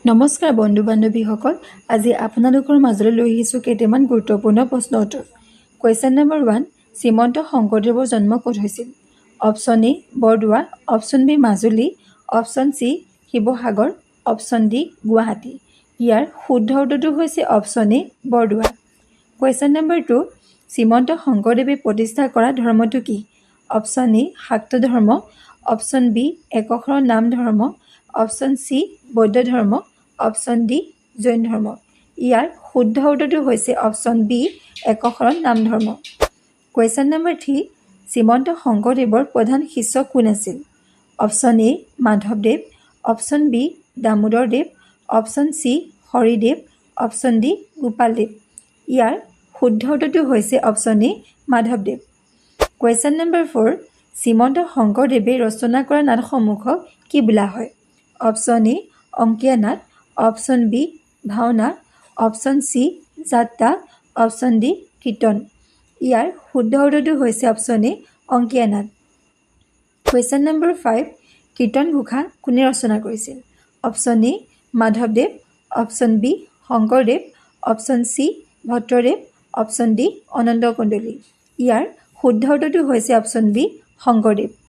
নমস্কাৰ বন্ধু বান্ধৱীসকল, আজি আপোনালোকৰ মাজলৈ লৈ আহিছোঁ কেইটামান গুৰুত্বপূৰ্ণ প্ৰশ্ন উত্তৰ। কুৱেশ্যন নম্বৰ 1, শ্ৰীমন্ত শংকৰদেৱৰ জন্ম ক'ত হৈছিল? Option A Bardowa, option B Majuli, option C Sivasagar, option D Guwahati. ইয়াৰ শুদ্ধ উত্তৰটো হৈছে option A Bardowa. Question number 2, Srimanta শংকৰদেৱে প্ৰতিষ্ঠা কৰা ধৰ্মটো কি? অপশ্যন এ শাক্ত ধৰ্ম, অপশ্যন বি একশৰণ নাম ধৰ্ম, অপশ্যন চি বৌদ্ধ ধৰ্ম, অপশ্যন ডি জৈন ধৰ্ম। ইয়াৰ শুদ্ধ উত্তৰটো হৈছে অপশ্যন বি একশৰণ নাম ধৰ্ম। কুৱেশ্যন নম্বৰ 3, শ্ৰীমন্ত শংকৰদেৱৰ প্ৰধান শিষ্য কোন আছিল? অপশ্যন এ মাধৱদেৱ, option B Damodardev, option C Haridev, option D Gopaldev. ইয়াৰ শুদ্ধ উত্তৰটো হৈছে অপশ্যন এ মাধৱদেৱ। কুৱেশ্যন নম্বৰ 4, শ্ৰীমন্ত শংকৰদেৱে ৰচনা কৰা নাটসমূহক কি বোলা হয়? অপশ্যন এ অংকীয়া নাট, অপশ্যন বি ভাওনা, অপশ্যন চি যাত্ৰা, অপশ্যন ডি কীৰ্তন। ইয়াৰ শুদ্ধ উত্তৰটো হৈছে অপশ্যন এ অংকীয়া নাট। কুৱেশ্যন নম্বৰ 5, কীৰ্তন ঘোষা কোনে ৰচনা কৰিছিল? অপশ্যন এ মাধৱদেৱ, option B Sankardev, option C Bhattadev, option D Ananta Kandali. ইয়াৰ শুদ্ধ উত্তৰটো হৈছে অপশ্যন বি শংকৰদেৱ।